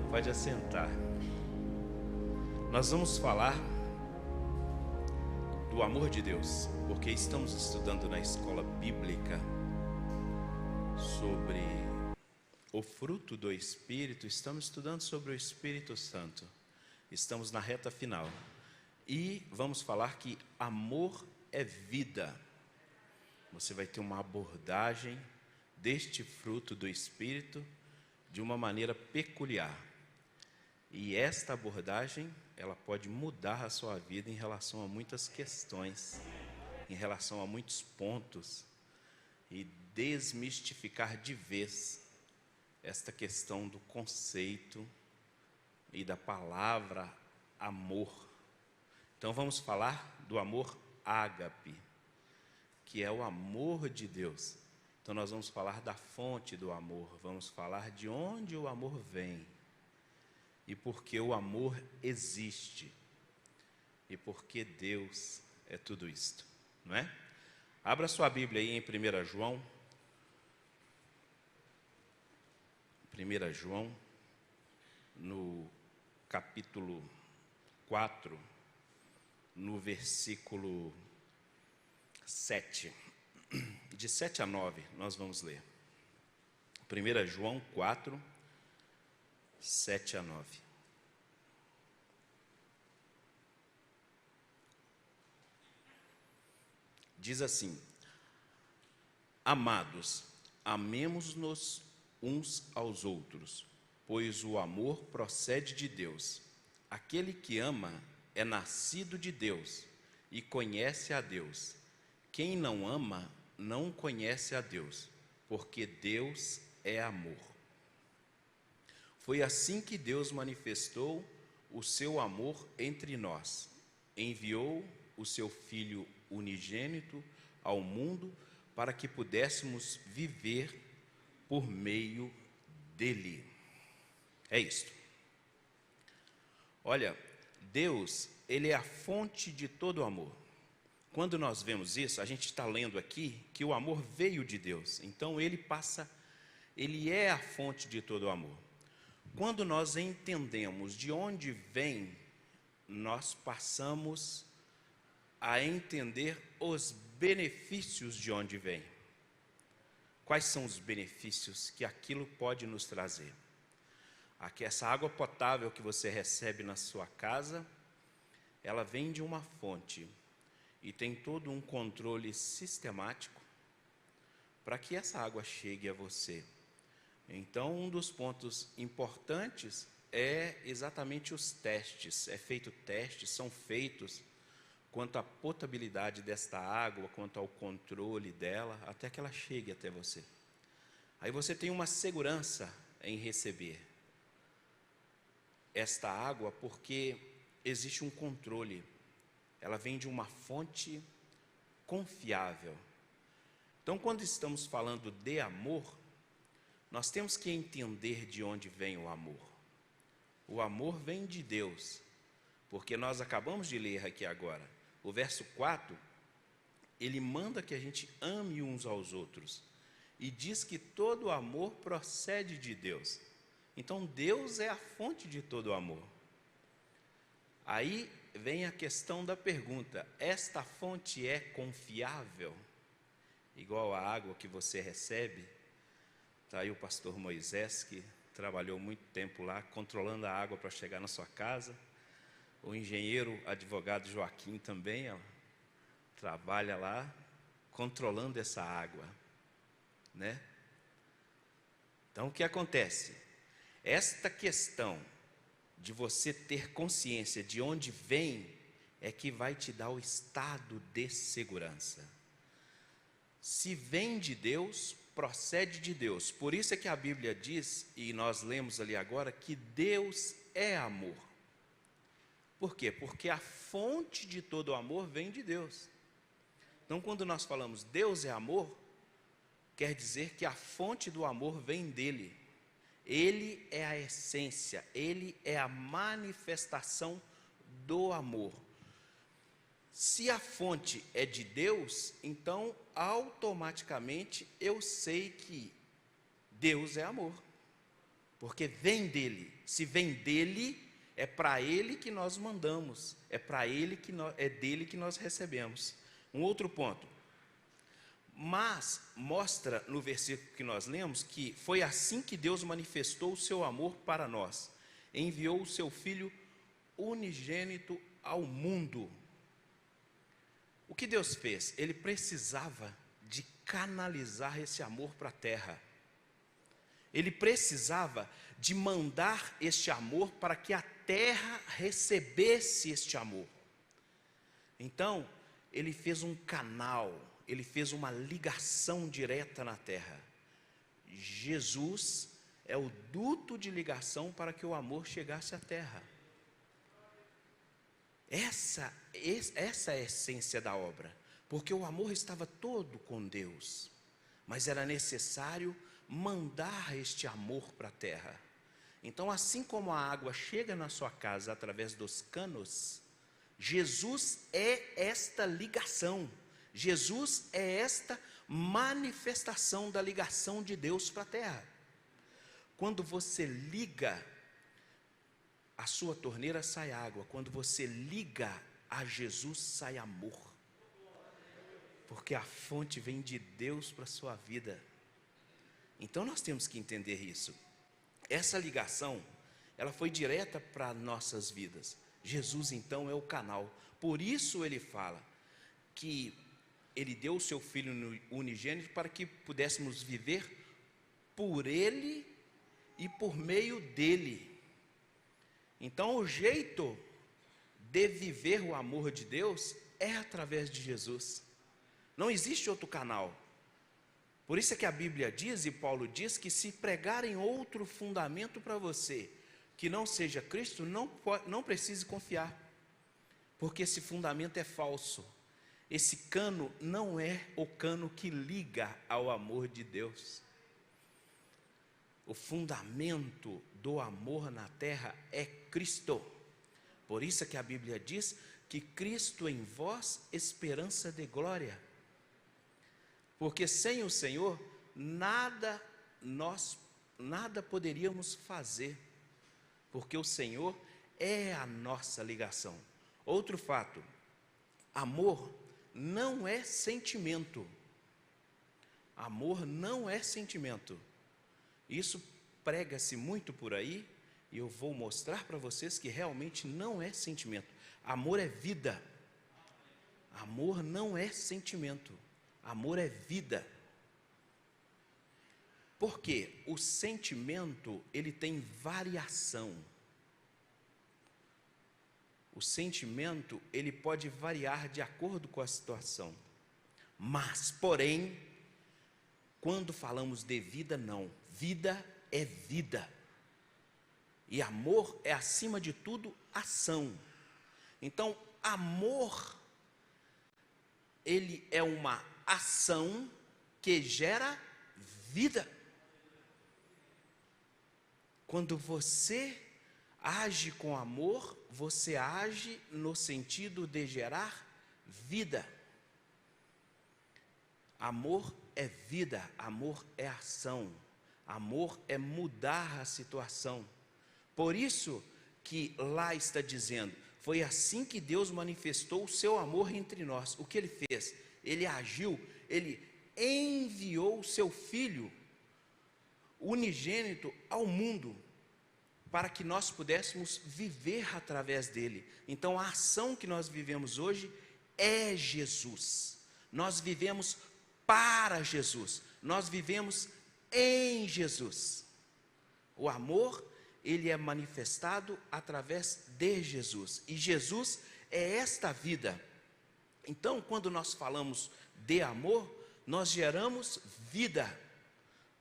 Pode assentar. Nós vamos falar do amor de Deus, porque estamos estudando na escola bíblica sobre o fruto do Espírito, estamos estudando sobre o Espírito Santo. Estamos na reta final. E vamos falar que amor é vida. Você vai ter uma abordagem deste fruto do Espírito de uma maneira peculiar. E esta abordagem, ela pode mudar a sua vida em relação a muitas questões, em relação a muitos pontos, e desmistificar de vez esta questão do conceito e da palavra amor. Então vamos falar do amor ágape, que é o amor de Deus. Então nós vamos falar da fonte do amor, vamos falar de onde o amor vem. E porque o amor existe. E porque Deus é tudo isto, não é? Abra sua Bíblia aí em 1 João. 1 João, no capítulo 4, no versículo 7. De 7 a 9, nós vamos ler. 1 João 4, 7 a 9. Diz assim: Amados, amemo-nos uns aos outros, pois o amor procede de Deus. Aquele que ama é nascido de Deus e conhece a Deus. Quem não ama não conhece a Deus, porque Deus é amor. Foi assim que Deus manifestou o seu amor entre nós. Enviou o seu Filho unigênito ao mundo para que pudéssemos viver por meio dele. É isto. Olha, Deus, ele é a fonte de todo amor. Quando nós vemos isso, a gente está lendo aqui que o amor veio de Deus. Então ele é a fonte de todo amor. Quando nós entendemos de onde vem, nós passamos a entender os benefícios de onde vem. Quais são os benefícios que aquilo pode nos trazer? Aqui, essa água potável que você recebe na sua casa, ela vem de uma fonte e tem todo um controle sistemático para que essa água chegue a você. Então, um dos pontos importantes é exatamente os testes. São feitos quanto à potabilidade desta água, quanto ao controle dela, até que ela chegue até você. Aí você tem uma segurança em receber esta água, porque existe um controle. Ela vem de uma fonte confiável. Então, quando estamos falando de amor, nós temos que entender de onde vem o amor. O amor vem de Deus, porque nós acabamos de ler aqui agora. O verso 4, ele manda que a gente ame uns aos outros. E diz que todo amor procede de Deus. Então Deus é a fonte de todo amor. Aí vem a questão da pergunta: esta fonte é confiável? Igual a água que você recebe? Está aí o pastor Moisés, que trabalhou muito tempo lá, controlando a água para chegar na sua casa. O engenheiro advogado Joaquim também, trabalha lá, controlando essa água, né? Então, o que acontece? Esta questão de você ter consciência de onde vem é que vai te dar o estado de segurança. Se vem de Deus, procede de Deus. Por isso é que a Bíblia diz, e nós lemos ali agora, que Deus é amor. Por quê? Porque a fonte de todo amor vem de Deus. Então, quando nós falamos Deus é amor, quer dizer que a fonte do amor vem dele. Ele é a essência, ele é a manifestação do amor. Se a fonte é de Deus, então automaticamente eu sei que Deus é amor. porque vem dele. Se vem dele, é para ele que nós mandamos, é dele que nós recebemos. Um outro ponto. Mas mostra no versículo que nós lemos que foi assim que Deus manifestou o seu amor para nós. Enviou o seu Filho unigênito ao mundo. O que Deus fez? Ele precisava de canalizar esse amor para a terra. Ele precisava de mandar este amor para que a terra recebesse este amor. Então, ele fez um canal, ele fez uma ligação direta na terra. Jesus é o duto de ligação para que o amor chegasse à terra. Essa é a essência da obra, porque o amor estava todo com Deus, mas era necessário mandar este amor para a terra. Então, assim como a água chega na sua casa através dos canos, Jesus é esta ligação, Jesus é esta manifestação da ligação de Deus para a terra. Quando você liga a sua torneira, sai água. Quando você liga a Jesus, sai amor, porque a fonte vem de Deus para a sua vida. Então nós temos que entender isso. Essa ligação, ela foi direta para nossas vidas. Jesus então é o canal. Por isso ele fala que ele deu o seu Filho unigênito para que pudéssemos viver por ele e por meio dele. Então o jeito de viver o amor de Deus é através de Jesus. Não existe outro canal. Por isso é que a Bíblia diz, e Paulo diz, que se pregarem outro fundamento para você, que não seja Cristo, não precise confiar, porque esse fundamento é falso. Esse cano não é o cano que liga ao amor de Deus. O fundamento do amor na terra é Cristo. Por isso é que a Bíblia diz que Cristo em vós, esperança de glória. Porque sem o Senhor, nada poderíamos fazer, porque o Senhor é a nossa ligação. Outro fato, amor não é sentimento. Amor não é sentimento. Isso prega-se muito por aí, e eu vou mostrar para vocês que realmente não é sentimento. Amor é vida. Amor não é sentimento. Amor é vida. Porque o sentimento, ele tem variação. O sentimento, ele pode variar de acordo com a situação. Mas, porém, quando falamos de vida, não. Vida é vida. E amor é, acima de tudo, ação. Então, amor, ele é uma ação que gera vida. Quando você age com amor, você age no sentido de gerar vida. Amor é vida, amor é ação, amor é mudar a situação. Por isso que lá está dizendo, foi assim que Deus manifestou o seu amor entre nós. O que ele fez? Ele agiu, ele enviou o seu Filho unigênito ao mundo, para que nós pudéssemos viver através dele. Então a ação que nós vivemos hoje é Jesus. Nós vivemos para Jesus, nós vivemos em Jesus. O amor, ele é manifestado através de Jesus, e Jesus é esta vida. Então, quando nós falamos de amor, nós geramos vida.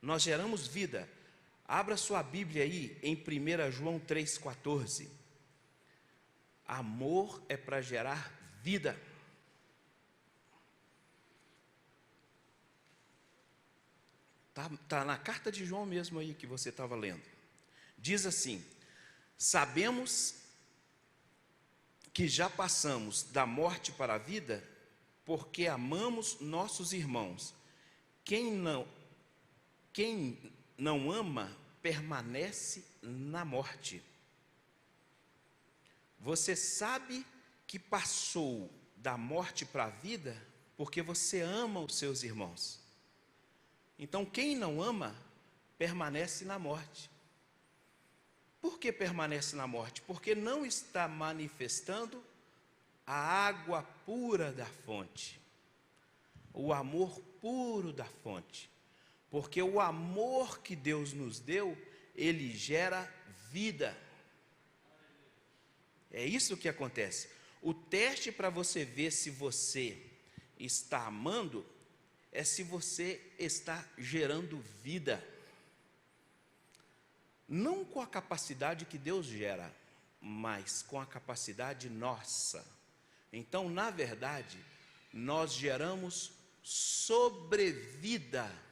Nós geramos vida. Abra sua Bíblia aí em 1 João 3,14. Amor é para gerar vida. Tá na carta de João mesmo aí que você estava lendo. Diz assim: sabemos que já passamos da morte para a vida, porque amamos nossos irmãos. Quem não ama permanece na morte. Você sabe que passou da morte para a vida porque você ama os seus irmãos. Então, quem não ama, permanece na morte. Por que permanece na morte? Porque não está manifestando a água pura da fonte, o amor puro da fonte. Porque o amor que Deus nos deu, ele gera vida. É isso que acontece. O teste para você ver se você está amando é se você está gerando vida. Não com a capacidade que Deus gera, mas com a capacidade nossa. Então, na verdade, nós geramos sobrevida.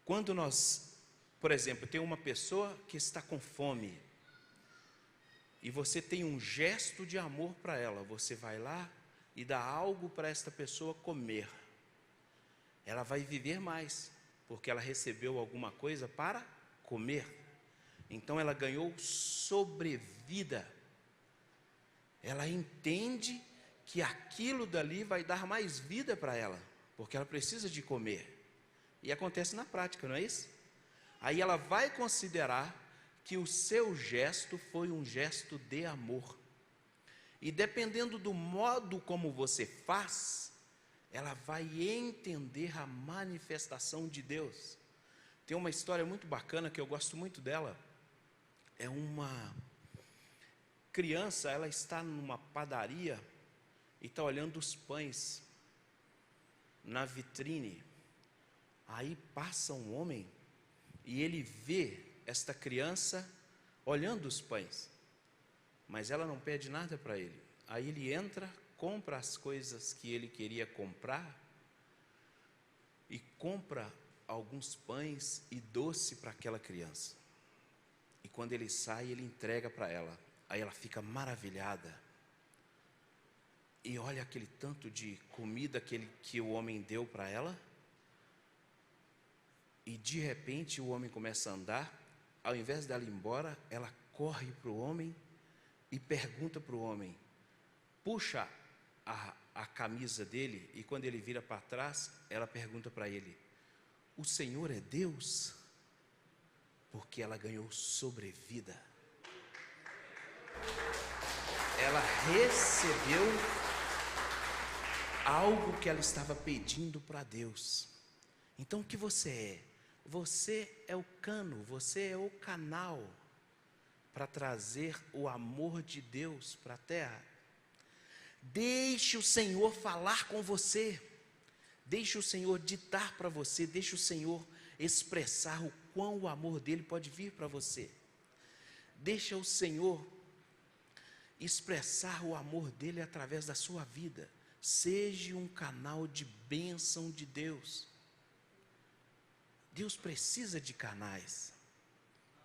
Quando nós, por exemplo, tem uma pessoa que está com fome, e você tem um gesto de amor para ela, você vai lá e dá algo para esta pessoa comer. Ela vai viver mais, porque ela recebeu alguma coisa para comer. Então ela ganhou sobrevida. Ela entende que aquilo dali vai dar mais vida para ela, porque ela precisa de comer. E acontece na prática, não é isso? Aí ela vai considerar que o seu gesto foi um gesto de amor. E dependendo do modo como você faz, ela vai entender a manifestação de Deus. Tem uma história muito bacana que eu gosto muito dela. É uma criança, ela está numa padaria e está olhando os pães na vitrine. Aí passa um homem e ele vê esta criança olhando os pães, mas ela não pede nada para ele. Aí ele entra, compra as coisas que ele queria comprar e compra alguns pães e doce para aquela criança. E quando ele sai, ele entrega para ela. Aí ela fica maravilhada e olha aquele tanto de comida que o homem deu para ela. E de repente o homem começa a andar. Ao invés dela ir embora, ela corre para o homem e pergunta para o homem, puxa a camisa dele, e quando ele vira para trás, ela pergunta para ele, o Senhor é Deus? Porque ela ganhou sobrevida. Ela recebeu algo que ela estava pedindo para Deus. Então o que você é? Você é o cano, você é o canal para trazer o amor de Deus para a terra. Deixe o Senhor falar com você, deixe o Senhor ditar para você, deixe o Senhor expressar o quão o amor dele pode vir para você. Deixa o Senhor expressar o amor dele através da sua vida. Seja um canal de bênção de Deus. Deus precisa de canais,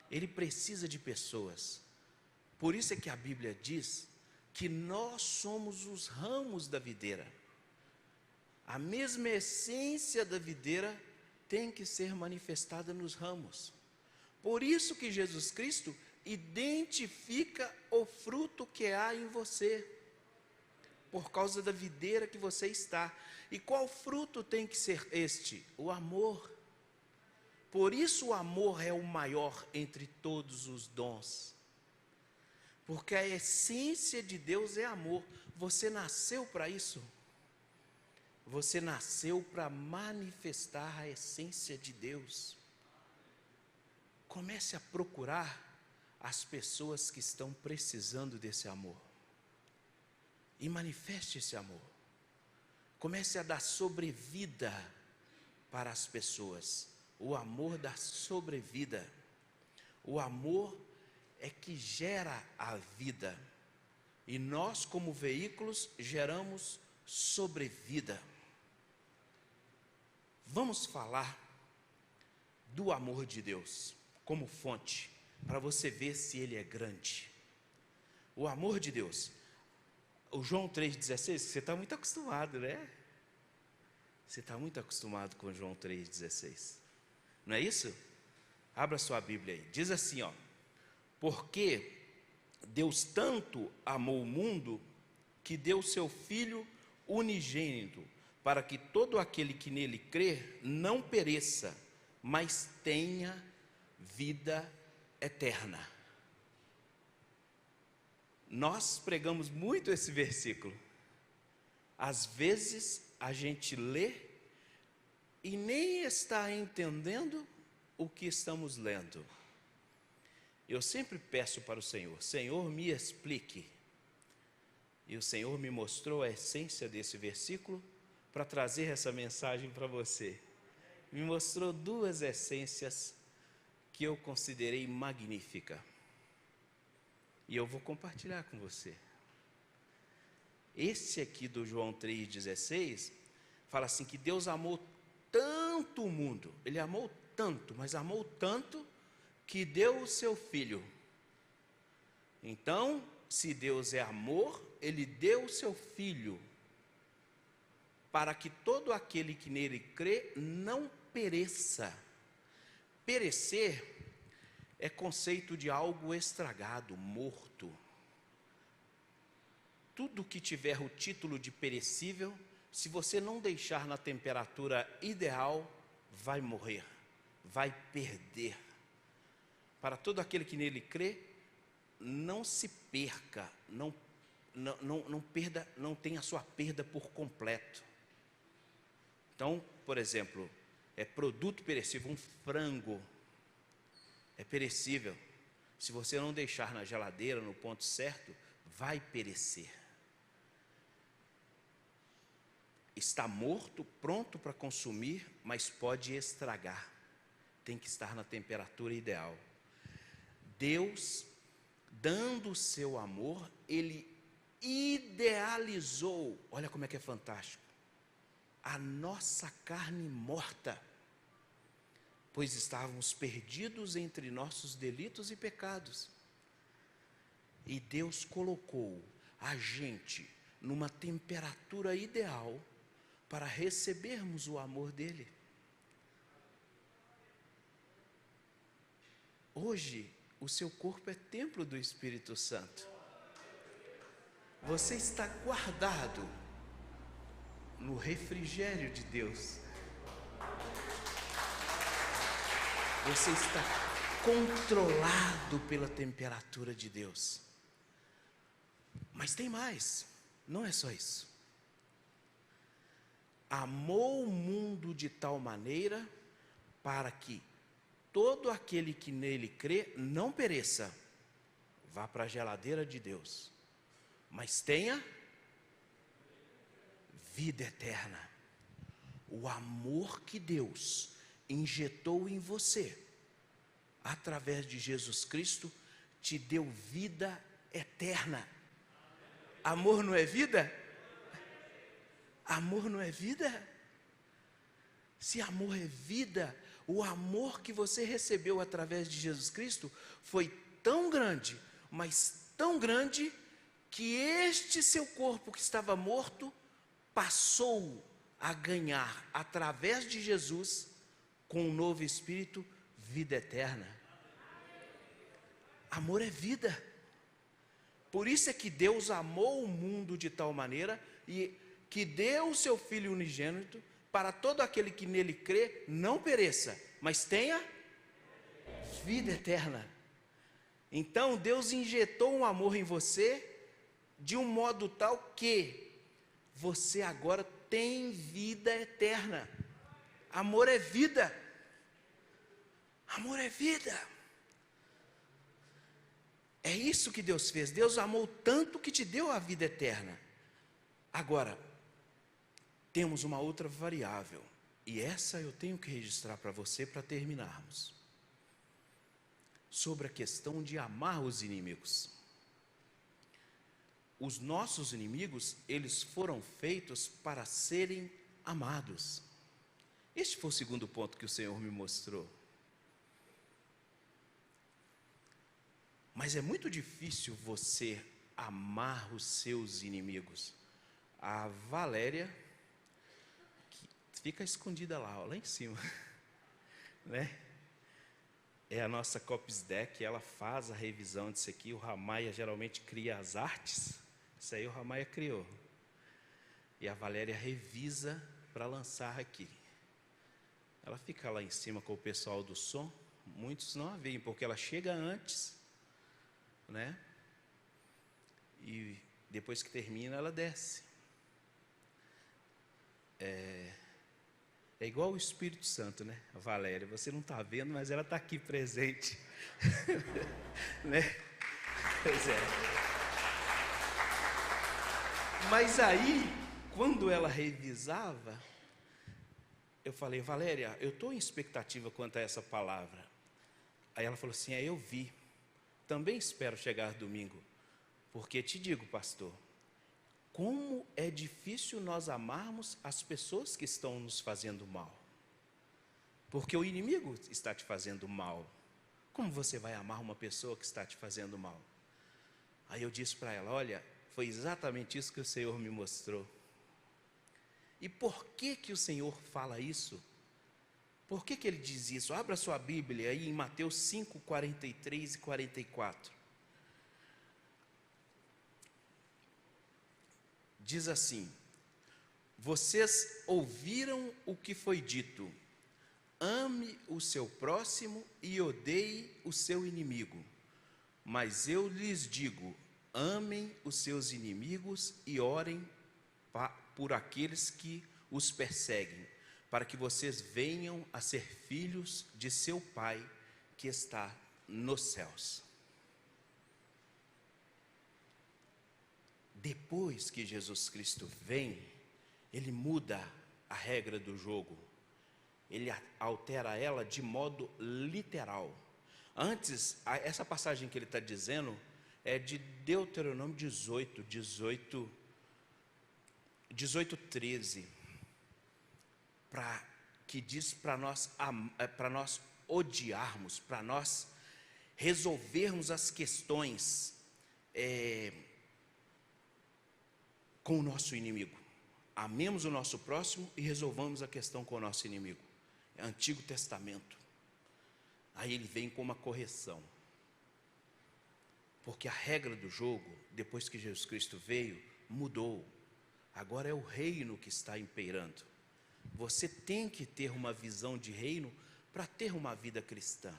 Ele precisa de pessoas. Por isso é que a Bíblia diz que nós somos os ramos da videira. A mesma essência da videira tem que ser manifestada nos ramos. Por isso que Jesus Cristo identifica o fruto que há em você, por causa da videira que você está. E qual fruto tem que ser este? O amor. Por isso o amor é o maior entre todos os dons. Porque a essência de Deus é amor. Você nasceu para isso. Você nasceu para manifestar a essência de Deus. Comece a procurar as pessoas que estão precisando desse amor. E manifeste esse amor. Comece a dar sobrevida para as pessoas. O amor dá sobrevida. O amor é que gera a vida. E nós, como veículos, geramos sobrevida. Vamos falar do amor de Deus como fonte, para você ver se ele é grande. O amor de Deus. O João 3,16, você está muito acostumado, né? Você está muito acostumado com João 3,16. Não é isso? Abra sua Bíblia aí. Diz assim, ó: porque Deus tanto amou o mundo que deu seu Filho unigênito, para que todo aquele que nele crer não pereça, mas tenha vida eterna. Nós pregamos muito esse versículo. Às vezes a gente lê e nem está entendendo o que estamos lendo. Eu sempre peço para o Senhor: Senhor, me explique. E o Senhor me mostrou a essência desse versículo para trazer essa mensagem para você. Me mostrou duas essências que eu considerei magnífica. E eu vou compartilhar com você. Esse aqui do João 3,16 fala assim, que Deus amou tanto o mundo. Ele amou tanto, mas amou tanto que deu o seu Filho. Então, se Deus é amor, Ele deu o seu Filho, para que todo aquele que nele crê não pereça. Perecer é conceito de algo estragado, morto. Tudo que tiver o título de perecível, se você não deixar na temperatura ideal, vai morrer, vai perder. Para todo aquele que nele crê, não se perca, não perda, não tenha a sua perda por completo. Então, por exemplo, é produto perecível, um frango é perecível. Se você não deixar na geladeira, no ponto certo, vai perecer. Está morto, pronto para consumir, mas pode estragar. Tem que estar na temperatura ideal. Deus, dando o seu amor, Ele idealizou, olha como é que é fantástico, a nossa carne morta, pois estávamos perdidos entre nossos delitos e pecados. E Deus colocou a gente numa temperatura ideal para recebermos o amor dEle. Hoje, o seu corpo é templo do Espírito Santo. Você está guardado no refrigério de Deus. Você está controlado pela temperatura de Deus. Mas tem mais, não é só isso. Amou o mundo de tal maneira para que todo aquele que nele crê não pereça, vá para a geladeira de Deus, mas tenha vida eterna. O amor que Deus injetou em você, através de Jesus Cristo, te deu vida eterna. Amor não é vida? Amor não é vida? Se amor é vida, o amor que você recebeu através de Jesus Cristo foi tão grande, mas tão grande, que este seu corpo que estava morto, passou a ganhar, através de Jesus, com um novo espírito, vida eterna. Amor é vida. Por isso é que Deus amou o mundo de tal maneira, e que deu o seu Filho unigênito, para todo aquele que nele crê, não pereça, mas tenha vida eterna. Então Deus injetou um amor em você, de um modo tal que você agora tem vida eterna. Amor é vida. Amor é vida. É isso que Deus fez. Deus amou tanto que te deu a vida eterna. Agora, temos uma outra variável, e essa eu tenho que registrar para você para terminarmos. Sobre a questão de amar os inimigos. Os nossos inimigos, eles foram feitos para serem amados. Este foi o segundo ponto que o Senhor me mostrou. Mas é muito difícil você amar os seus inimigos. A Valéria, que fica escondida lá, ó, lá em cima, né? é a nossa Copisdeck, ela faz a revisão disso aqui. O Ramaia geralmente cria as artes, isso aí o Ramaia criou. E a Valéria revisa para lançar aqui. Ela fica lá em cima com o pessoal do som, muitos não a veem, porque ela chega antes, né? E depois que termina, ela desce. É igual o Espírito Santo, né? A Valéria, você não está vendo, mas ela está aqui presente. Né? Pois é. Mas aí, quando ela revisava, eu falei, Valéria, eu estou em expectativa quanto a essa palavra. Aí ela falou assim, eu vi. Também espero chegar domingo. Porque te digo, pastor, como é difícil nós amarmos as pessoas que estão nos fazendo mal. Porque o inimigo está te fazendo mal. Como você vai amar uma pessoa que está te fazendo mal? Aí eu disse para ela, olha, foi exatamente isso que o Senhor me mostrou. E por que o Senhor fala isso? Por que Ele diz isso? Abra sua Bíblia aí em Mateus 5, 43 e 44. Diz assim, vocês ouviram o que foi dito, ame o seu próximo e odeie o seu inimigo. Mas eu lhes digo, amem os seus inimigos e orem por aqueles que os perseguem, para que vocês venham a ser filhos de seu Pai que está nos céus. Depois que Jesus Cristo vem, Ele muda a regra do jogo, Ele altera ela de modo literal. Antes, essa passagem que Ele está dizendo é de Deuteronômio 18:13, que diz para nós odiarmos, para nós resolvermos as questões com o nosso inimigo. Amemos o nosso próximo e resolvamos a questão com o nosso inimigo. É Antigo Testamento. Aí ele vem com uma correção. Porque a regra do jogo, depois que Jesus Cristo veio, mudou. Agora é o reino que está imperando. Você tem que ter uma visão de reino para ter uma vida cristã.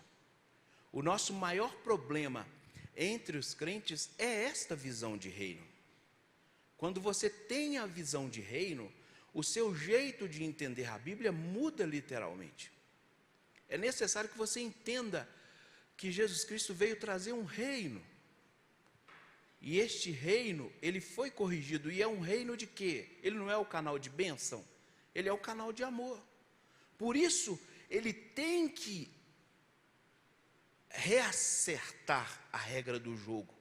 O nosso maior problema entre os crentes é esta visão de reino. Quando você tem a visão de reino, o seu jeito de entender a Bíblia muda literalmente. É necessário que você entenda que Jesus Cristo veio trazer um reino. E este reino, ele foi corrigido. E é um reino de quê? Ele não é o canal de bênção, ele é o canal de amor. Por isso, ele tem que reacertar a regra do jogo.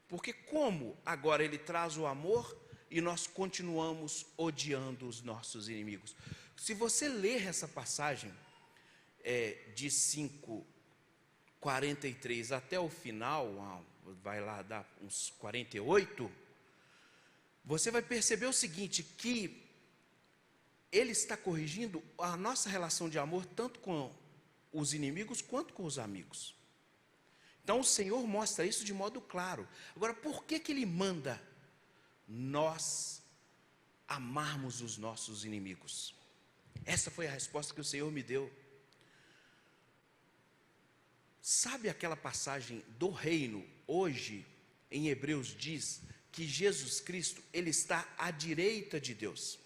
Porque como agora ele traz o amor e nós continuamos odiando os nossos inimigos? Se você ler essa passagem de 5:43 até o final, vai lá dar uns 48, você vai perceber o seguinte, que ele está corrigindo a nossa relação de amor tanto com os inimigos quanto com os amigos. Então o Senhor mostra isso de modo claro. Agora, por que Ele manda nós amarmos os nossos inimigos? Essa foi a resposta que o Senhor me deu. Sabe aquela passagem do reino? Hoje, em Hebreus diz que Jesus Cristo, Ele está à direita de Deus.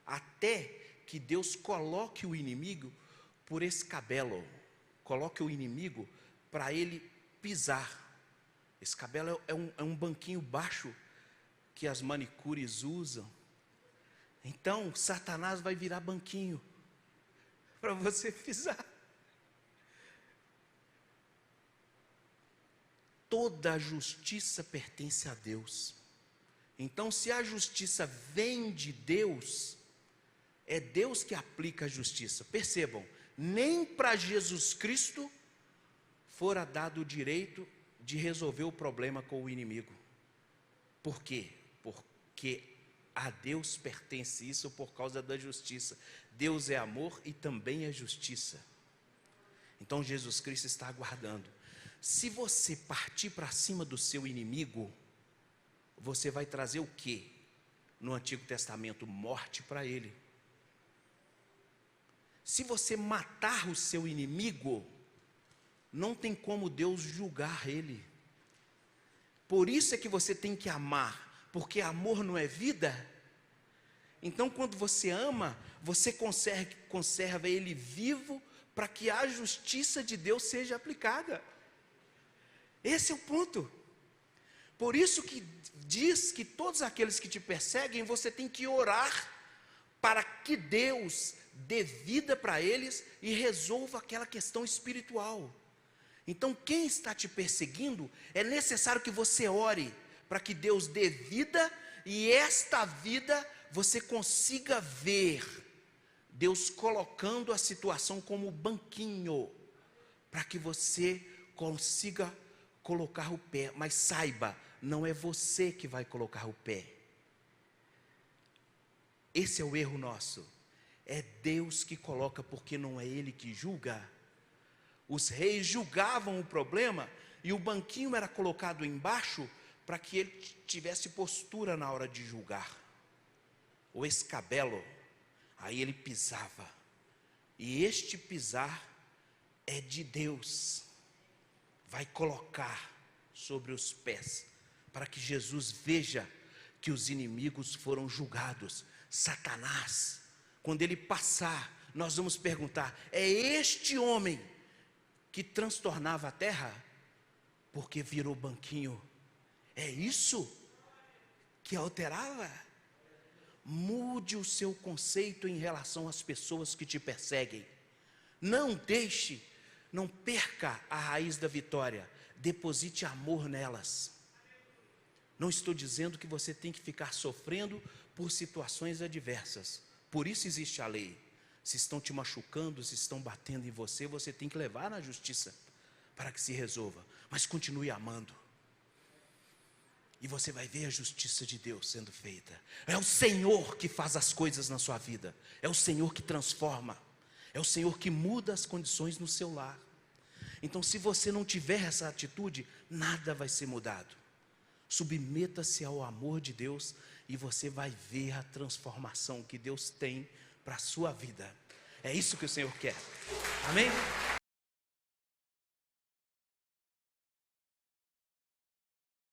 Até que Deus coloque o inimigo por escabelo. Coloque o inimigo para ele pisar. Escabelo é um banquinho baixo que as manicures usam. Então, Satanás vai virar banquinho para você pisar. Toda a justiça pertence a Deus. Então, se a justiça vem de Deus, é Deus que aplica a justiça. Percebam, nem para Jesus Cristo fora dado o direito de resolver o problema com o inimigo. Por quê? Porque a Deus pertence isso por causa da justiça. Deus é amor e também é justiça. Então Jesus Cristo está aguardando. Se você partir para cima do seu inimigo, você vai trazer o quê? No Antigo Testamento, morte para ele. Se você matar o seu inimigo, não tem como Deus julgar ele. Por isso é que você tem que amar, porque amor não é vida. Então quando você ama, você conserva ele vivo, para que a justiça de Deus seja aplicada. Esse é o ponto. Por isso que diz que todos aqueles que te perseguem, você tem que orar, para que Deus dê vida para eles e resolva aquela questão espiritual. Então quem está te perseguindo, é necessário que você ore, para que Deus dê vida, e esta vida você consiga ver Deus colocando a situação como banquinho, para que você consiga colocar o pé. Mas saiba, não é você que vai colocar o pé. Esse é o erro nosso. É Deus que coloca, porque não é Ele que julga. Os reis julgavam o problema, e o banquinho era colocado embaixo, para que ele tivesse postura na hora de julgar. O escabelo, aí ele pisava, e este pisar é de Deus, vai colocar sobre os pés, para que Jesus veja que os inimigos foram julgados. Satanás, quando ele passar, nós vamos perguntar: é este homem que transtornava a terra, porque virou banquinho? É isso que alterava? Mude o seu conceito em relação às pessoas que te perseguem. Não perca a raiz da vitória. Deposite amor nelas. Não estou dizendo que você tem que ficar sofrendo por situações adversas. Por isso existe a lei. Se estão te machucando, se estão batendo em você, você tem que levar na justiça para que se resolva. Mas continue amando. E você vai ver a justiça de Deus sendo feita. É o Senhor que faz as coisas na sua vida. É o Senhor que transforma. É o Senhor que muda as condições no seu lar. Então, se você não tiver essa atitude, nada vai ser mudado. Submeta-se ao amor de Deus, e você vai ver a transformação que Deus tem para a sua vida. É isso que o Senhor quer. Amém?